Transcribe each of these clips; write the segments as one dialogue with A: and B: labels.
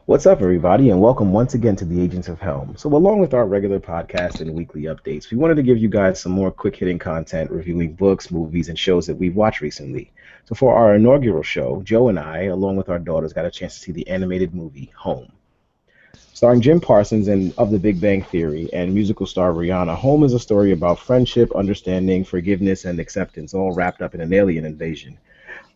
A: What's up, everybody, and welcome once again to the Agents of Helm. So, along with our regular podcast and weekly updates, we wanted to give you guys some more quick hitting content reviewing books, movies, and shows that we've watched recently. So, for our inaugural show, Joe and I, along with our daughters, got a chance to see the animated movie Home. Starring Jim Parsons and of The Big Bang Theory and musical star Rihanna, Home is a story about friendship, understanding, forgiveness, and acceptance, all wrapped up in an alien invasion.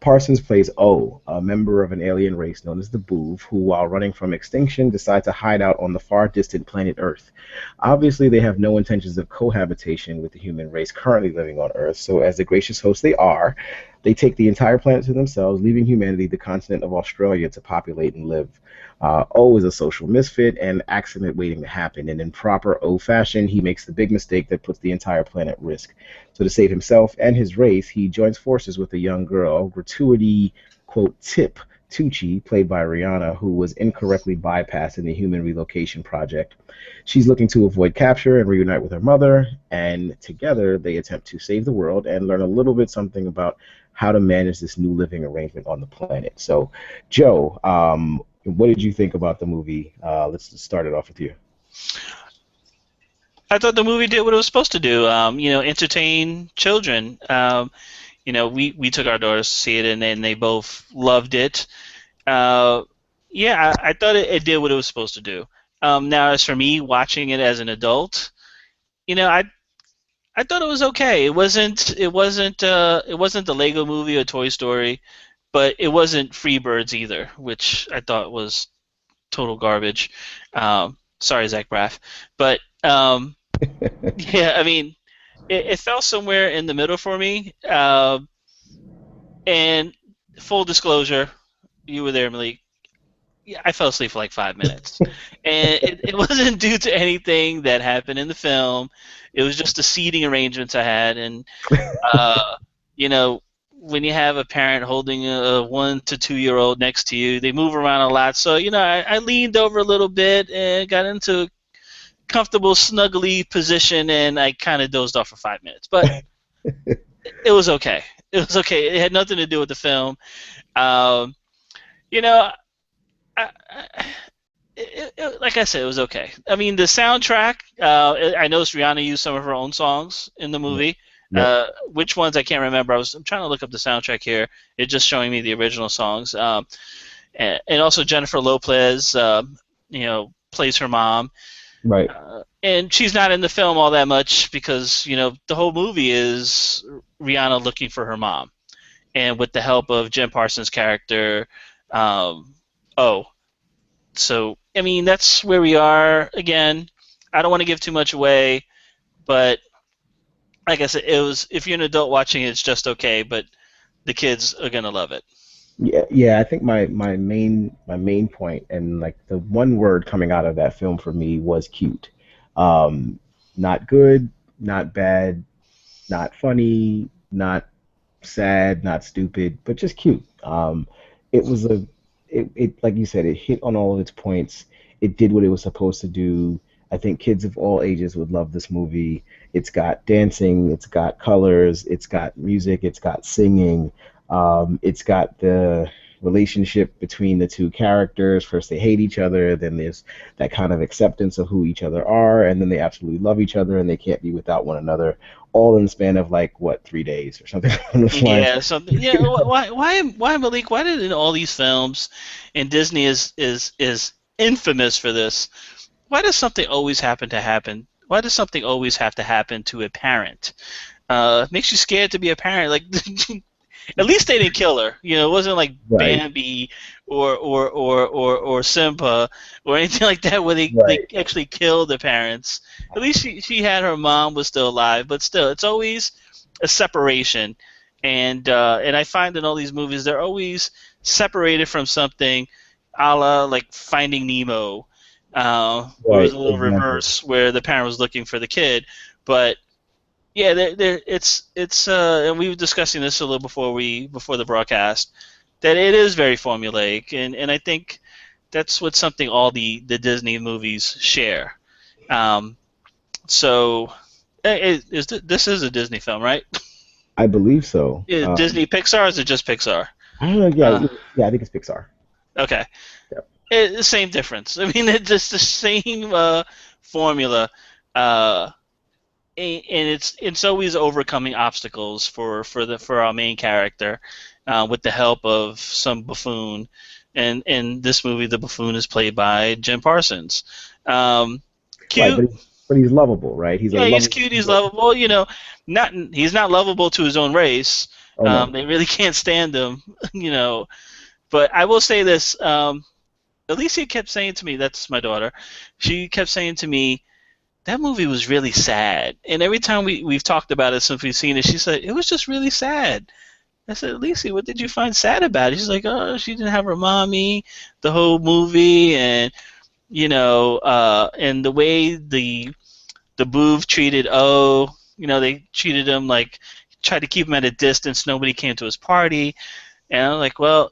A: Parsons plays O, a member of an alien race known as the Boov, who, while running from extinction, decide to hide out on the far distant planet Earth. Obviously, they have no intentions of cohabitation with the human race currently living on Earth, so, as the gracious hosts they are, they take the entire planet to themselves, leaving humanity the continent of Australia to populate and live. O is a social misfit and accident waiting to happen, and in proper O fashion, he makes the big mistake that puts the entire planet at risk. So to save himself and his race, he joins forces with a young girl, gratuity, quote, Tip Tucci, played by Rihanna, who was incorrectly bypassed in the Human Relocation Project. She's looking to avoid capture and reunite with her mother, and together they attempt to save the world and learn a little bit something about how to manage this new living arrangement on the planet. So, Joe, what did you think about the movie? Let's just start it off with you.
B: I thought the movie did what it was supposed to do. Entertain children. We took our daughters to see it, and then they both loved it. Uh, I thought it did what it was supposed to do. Now, as for me watching it as an adult, you know, I I thought it was okay. It wasn't the Lego Movie or Toy Story, but it wasn't Freebirds either, which I thought was total garbage. Sorry, Zach Braff, but yeah, I mean, it fell somewhere in the middle for me. And full disclosure, you were there, Malik. Yeah, I fell asleep for like 5 minutes, and it wasn't due to anything that happened in the film. It was just the seating arrangements I had, and uh, you know, when you have a parent holding a 1 to 2 year old next to you, they move around a lot. So I leaned over a little bit and got into a comfortable, snuggly position, and I kind of dozed off for 5 minutes. But it was okay. It was okay. It had nothing to do with the film. Um, you know, like I said, it was okay. I mean, the soundtrack. I noticed Rihanna used some of her own songs in the
A: Yep.
B: movie.
A: Yep.
B: Which ones I can't remember. I'm trying to look up the soundtrack here. It's just showing me the original songs. And also Jennifer Lopez, plays her mom.
A: Right.
B: And she's not in the film all that much because the whole movie is Rihanna looking for her mom, and with the help of Jim Parsons' character. Um, oh, so I mean that's where we are again. I don't want to give too much away, but like I said, it was if you're an adult watching it, it's just okay, but the kids are gonna love it.
A: Yeah, yeah. I think my main point and like the one word coming out of that film for me was cute. Um, Not good, not bad, not funny, not sad, not stupid, but just cute. It was it like you said, it hit on all of its points. It did what it was supposed to do. I think kids of all ages would love this movie. It's got dancing, it's got colors, it's got music, it's got singing, it's got the relationship between the two characters. First they hate each other, then there's that kind of acceptance of who each other are, and then they absolutely love each other and they can't be without one another, all in the span of like what 3 days or something on those lines.
B: Yeah, so yeah, why Malik? Why did in all these films, and Disney is infamous for this? Why does something always happen? Why does something always have to happen to a parent? It makes you scared to be a parent. Like at least they didn't kill her. It wasn't like
A: Right,
B: Bambi or Simba or anything like that where they
A: right.
B: actually killed the parents. At least she had her mom was still alive, but still, it's always a separation. And I find in all these movies they're always separated from something, a la like Finding Nemo, where it was
A: Right,
B: a little
A: exactly.
B: reverse, where the parent was looking for the kid, but yeah, and we were discussing this a little before the broadcast that it is very formulaic, and I think that's what something all the Disney movies share. Um, so this is a Disney film, right?
A: I believe so.
B: Disney Pixar, or is it just Pixar?
A: I don't know.
B: Uh,
A: Yeah, yeah. I think it's Pixar.
B: okay.
A: Yep.
B: Same difference. I mean, it's just the same formula, uh, and it's always overcoming obstacles for our main character, with the help of some buffoon. And in this movie, the buffoon is played by Jim Parsons. Um,
A: Right,
B: Cute.
A: but he's lovable, right? He's a
B: Yeah, he's
A: lovable.
B: cute. He's lovable. He's not lovable to his own race.
A: Oh no.
B: They really can't stand him. But I will say this. Alicia kept saying to me, that's my daughter. She kept saying to me, that movie was really sad. And every time we've talked about it since we've seen it, she said it was just really sad. I said, Alicia, what did you find sad about it? She's like, oh, she didn't have her mommy the whole movie, and the way the Boov treated O. They treated him like, tried to keep him at a distance. Nobody came to his party, and I'm like, well,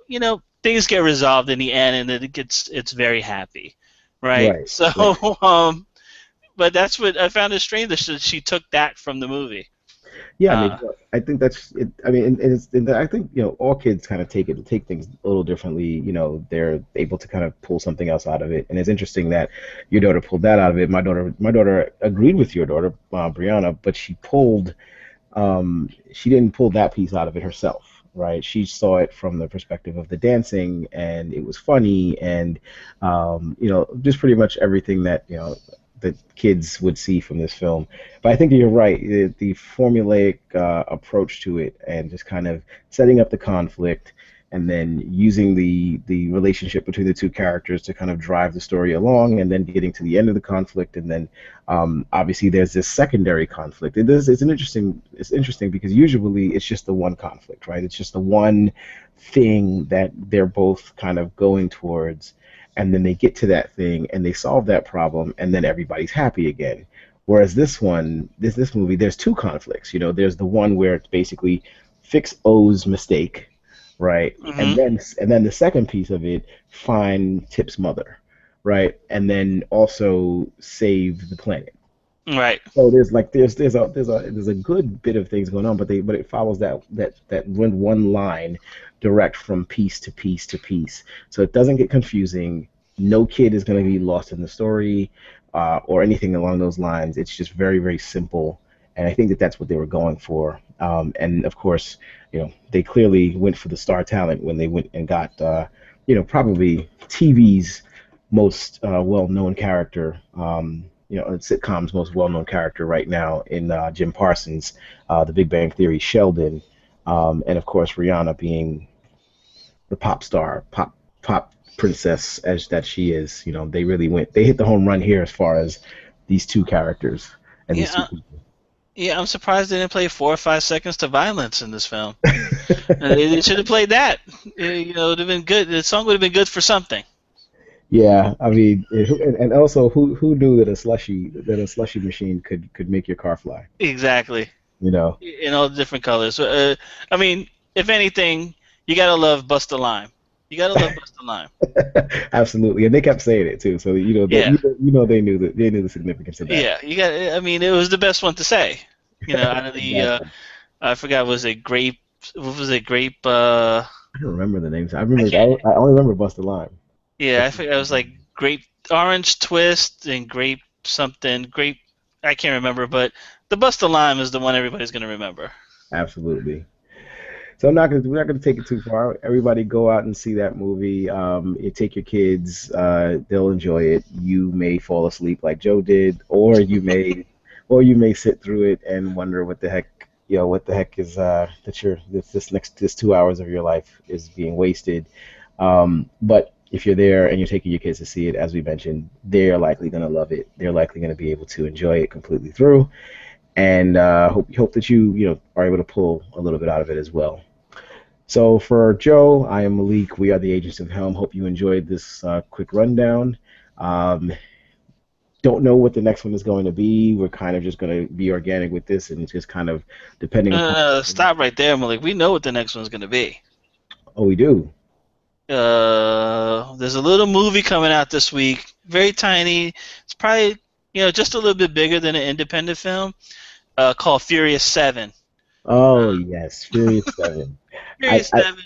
B: things get resolved in the end, and it's very happy, right?
A: Right.
B: So,
A: Right.
B: but that's what I found it strange that she took that from the movie.
A: Yeah, I mean,
B: Uh,
A: I think that's it. I mean, and I think all kids kind of take things a little differently. They're able to kind of pull something else out of it, and it's interesting that your daughter pulled that out of it. My daughter agreed with your daughter, Brianna, but she didn't pull that piece out of it herself. Right, she saw it from the perspective of the dancing, and it was funny, and just pretty much everything that kids would see from this film. But I think you're right. The formulaic approach to it, and just kind of setting up the conflict, and then using the relationship between the two characters to kind of drive the story along, and then getting to the end of the conflict, and then obviously there's this secondary conflict. It's interesting because usually it's just the one conflict, right? It's just the one thing that they're both kind of going towards, and then they get to that thing and they solve that problem, and then everybody's happy again. Whereas this movie, there's two conflicts. There's the one where it's basically fix O's mistake, right? And
B: hmm
A: then the second piece of it, find Tip's mother, right? And then also save the planet.
B: Right.
A: So there's a good bit of things going on, but it follows that one line direct from piece to piece to piece, so it doesn't get confusing. No kid is going to be lost in the story, or anything along those lines. It's just very very simple, and I think that that's what they were going for. And of course, they clearly went for the star talent when they went and got probably TV's most well-known character. Sitcom's most well-known character right now in Jim Parsons, The Big Bang Theory, Sheldon, and of course Rihanna being the pop star, pop princess as that she is. They hit the home run here as far as these two characters and these two
B: Yeah.
A: people.
B: Yeah, I'm surprised they didn't play 4 or 5 seconds to violence in this film. They should have played that. It would have been good. The song would have been good for something.
A: Yeah, I mean, and also who knew that a slushy machine could make your car fly?
B: Exactly.
A: You know.
B: In all the different colors. I mean, if anything, you gotta love Busta Lime. You gotta love Busta Lime.
A: Absolutely, and they kept saying it too. So
B: Yeah,
A: they knew the significance of that.
B: yeah. You got. I mean, it was the best one to say. Out of the
A: Exactly.
B: I forgot. Was it grape? What was it? Grape.
A: I don't remember the names. I
B: I
A: remember.
B: can't.
A: I only remember Busta Lime.
B: Yeah, I
A: That's
B: forgot. It was like grape orange twist and grape something. Grape. I can't remember, but the Busta Lime is the one everybody's gonna remember.
A: absolutely. So we're not gonna take it too far. Everybody go out and see that movie. You take your kids. They'll enjoy it. You may fall asleep like Joe did, or you may sit through it and wonder what the heck is this 2 hours of your life is being wasted. But if you're there and you're taking your kids to see it, as we mentioned, they're likely gonna love it. They're likely gonna be able to enjoy it completely through, and hope that you are able to pull a little bit out of it as well. So for Joe, I am Malik. We are the Agents of Helm. Hope you enjoyed this quick rundown. Um, don't know what the next one is going to be. We're kind of just going to be organic with this, and just kind of depending upon.
B: Stop right there, Malik. We know what the next one's gonna be.
A: Oh, we do.
B: There's a little movie coming out this week. Very tiny. It's probably just a little bit bigger than an independent film. Called Furious 7.
A: Oh yes, Furious 7.
B: Furious 7.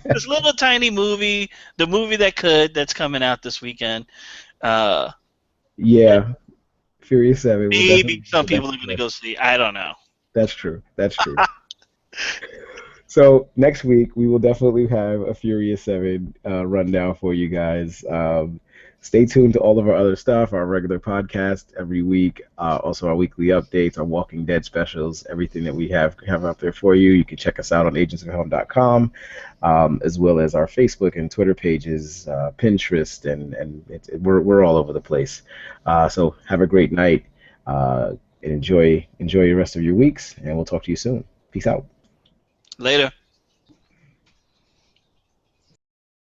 B: This little tiny movie, the movie that could, that's coming out this weekend. Uh,
A: Yeah, Furious 7 will
B: Maybe
A: definitely be
B: some
A: the
B: people
A: next
B: are going to go
A: list.
B: see. I don't know.
A: That's true. That's true. So next week we will definitely have a Furious 7 rundown for you guys. Stay tuned to all of our other stuff, our regular podcast every week, also our weekly updates, our Walking Dead specials, everything that we have out there for you. You can check us out on agentsofhelm.com, as well as our Facebook and Twitter pages, Pinterest, and we're all over the place. So have a great night and enjoy the rest of your weeks, and we'll talk to you soon. Peace out.
B: Later.